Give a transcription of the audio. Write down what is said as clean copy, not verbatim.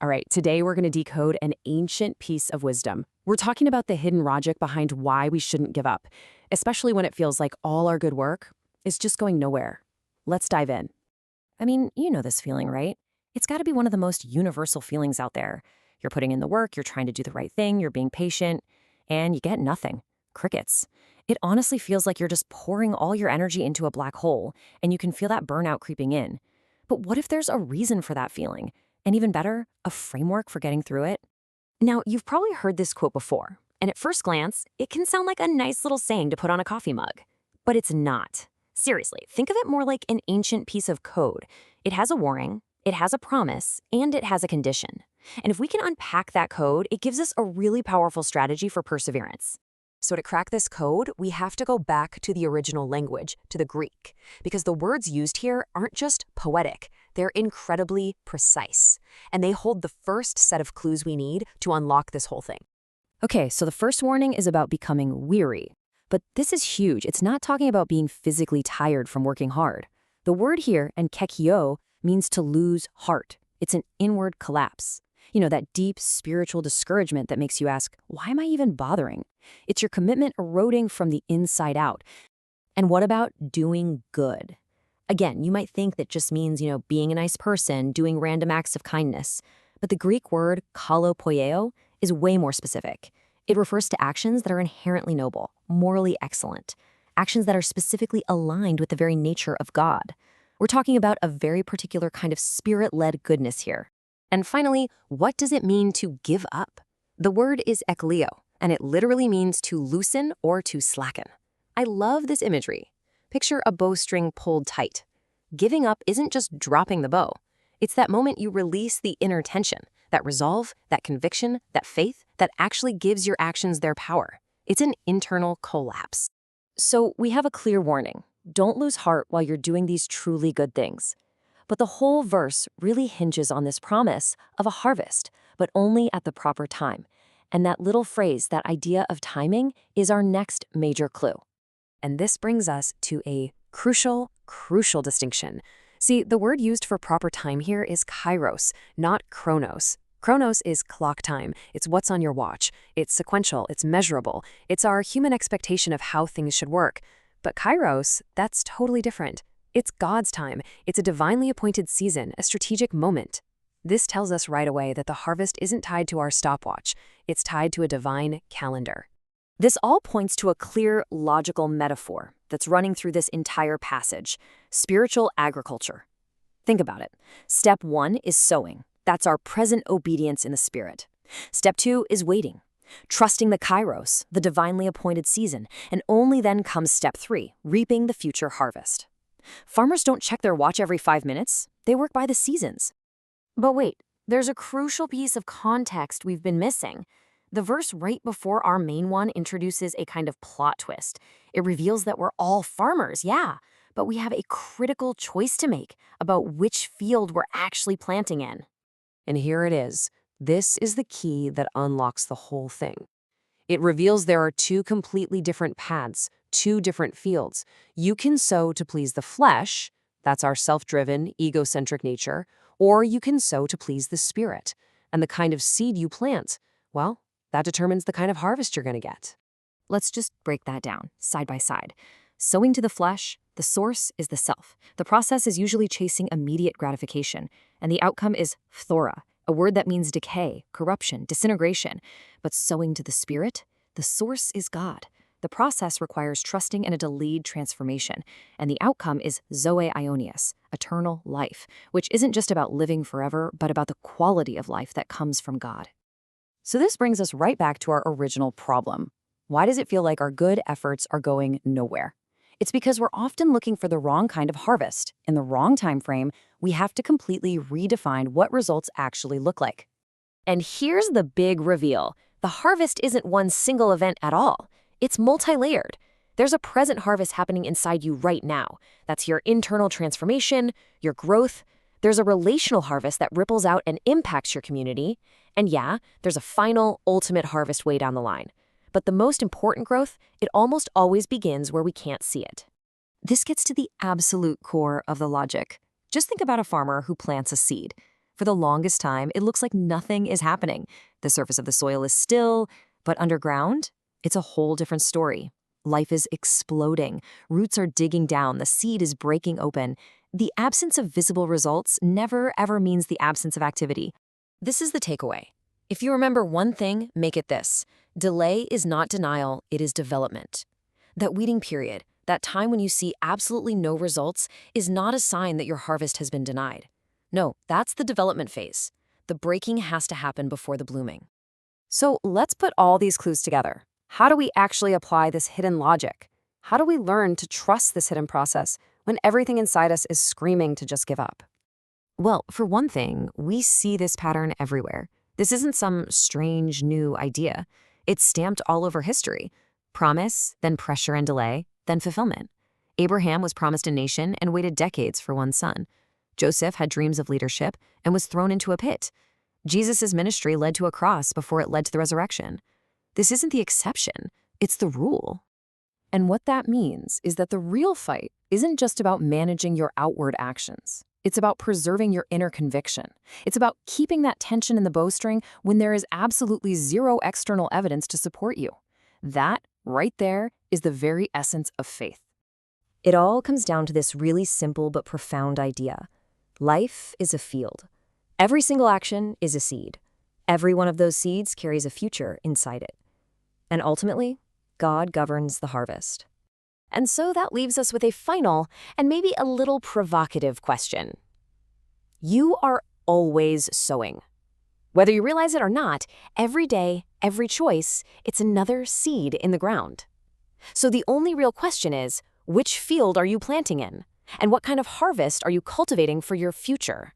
All right, today we're going to decode an ancient piece of wisdom. We're talking about the hidden logic behind why we shouldn't give up, especially when it feels like all our good work is just going nowhere. Let's dive in. I mean, you know this feeling, right? It's got to be one of the most universal feelings out there. You're putting in the work, you're trying to do the right thing, you're being patient, and you get nothing. Crickets. It honestly feels like you're just pouring all your energy into a black hole, and you can feel that burnout creeping in. But what if there's a reason for that feeling? And even better, a framework for getting through it? Now, you've probably heard this quote before, and at first glance, it can sound like a nice little saying to put on a coffee mug. But it's not. Seriously, think of it more like an ancient piece of code. It has a warning, it has a promise, and it has a condition. And if we can unpack that code, it gives us a really powerful strategy for perseverance. So to crack this code, we have to go back to the original language, to the Greek, because the words used here aren't just poetic, they're incredibly precise, and they hold the first set of clues we need to unlock this whole thing. Okay, so the first warning is about becoming weary. But this is huge. It's not talking about being physically tired from working hard. The word here, enkekio, means to lose heart. It's an inward collapse. You know, that deep spiritual discouragement that makes you ask, why am I even bothering? It's your commitment eroding from the inside out. And what about doing good? Again, you might think that just means, being a nice person, doing random acts of kindness. But the Greek word kalopoieo is way more specific. It refers to actions that are inherently noble, morally excellent, actions that are specifically aligned with the very nature of God. We're talking about a very particular kind of spirit-led goodness here. And finally, what does it mean to give up? The word is ekleo, and it literally means to loosen or to slacken. I love this imagery. Picture a bowstring pulled tight. Giving up isn't just dropping the bow. It's that moment you release the inner tension, that resolve, that conviction, that faith that actually gives your actions their power. It's an internal collapse. So we have a clear warning. Don't lose heart while you're doing these truly good things. But the whole verse really hinges on this promise of a harvest, but only at the proper time. And that little phrase, that idea of timing, is our next major clue. And this brings us to a crucial distinction. See, the word used for proper time here is kairos, not chronos. Chronos is clock time. It's what's on your watch. It's sequential. It's measurable. It's our human expectation of how things should work. But kairos, that's totally different. It's God's time. It's a divinely appointed season, a strategic moment. This tells us right away that the harvest isn't tied to our stopwatch. It's tied to a divine calendar. This all points to a clear, logical metaphor that's running through this entire passage: spiritual agriculture. Think about it. Step 1 is sowing. That's our present obedience in the Spirit. Step 2 is waiting, trusting the kairos, the divinely appointed season, and only then comes step 3, reaping the future harvest. Farmers don't check their watch every 5 minutes. They work by the seasons. But wait, there's a crucial piece of context we've been missing. The verse right before our main one introduces a kind of plot twist. It reveals that we're all farmers, yeah, but we have a critical choice to make about which field we're actually planting in. And here it is. This is the key that unlocks the whole thing. It reveals there are two completely different paths, two different fields. You can sow to please the flesh, that's our self-driven, egocentric nature, or you can sow to please the Spirit. And the kind of seed you plant, well, that determines the kind of harvest you're going to get. Let's just break that down, side by side. Sowing to the flesh, the source is the self. The process is usually chasing immediate gratification, and the outcome is phthora, a word that means decay, corruption, disintegration. But sowing to the Spirit, the source is God. The process requires trusting in a delayed transformation, and the outcome is zoe aionios, eternal life, which isn't just about living forever, but about the quality of life that comes from God. So this brings us right back to our original problem. Why does it feel like our good efforts are going nowhere? It's because we're often looking for the wrong kind of harvest. In the wrong time frame, we have to completely redefine what results actually look like. And here's the big reveal. The harvest isn't one single event at all. It's multi-layered. There's a present harvest happening inside you right now. That's your internal transformation, your growth. There's a relational harvest that ripples out and impacts your community. And yeah, there's a final, ultimate harvest way down the line. But the most important growth, it almost always begins where we can't see it. This gets to the absolute core of the logic. Just think about a farmer who plants a seed. For the longest time, it looks like nothing is happening. The surface of the soil is still, but underground, it's a whole different story. Life is exploding. Roots are digging down. The seed is breaking open. The absence of visible results never, ever means the absence of activity. This is the takeaway. If you remember one thing, make it this. Delay is not denial, it is development. That weeding period, that time when you see absolutely no results, is not a sign that your harvest has been denied. No, that's the development phase. The breaking has to happen before the blooming. So let's put all these clues together. How do we actually apply this hidden logic? How do we learn to trust this hidden process when everything inside us is screaming to just give up? Well, for one thing, we see this pattern everywhere. This isn't some strange new idea. It's stamped all over history. Promise, then pressure and delay, then fulfillment. Abraham was promised a nation and waited decades for one son. Joseph had dreams of leadership and was thrown into a pit. Jesus' ministry led to a cross before it led to the resurrection. This isn't the exception, it's the rule. And what that means is that the real fight isn't just about managing your outward actions. It's about preserving your inner conviction. It's about keeping that tension in the bowstring when there is absolutely zero external evidence to support you. That, right there, is the very essence of faith. It all comes down to this really simple but profound idea. Life is a field. Every single action is a seed. Every one of those seeds carries a future inside it. And ultimately, God governs the harvest. And so that leaves us with a final and maybe a little provocative question. You are always sowing. Whether you realize it or not, every day, every choice, it's another seed in the ground. So the only real question is, which field are you planting in? And what kind of harvest are you cultivating for your future?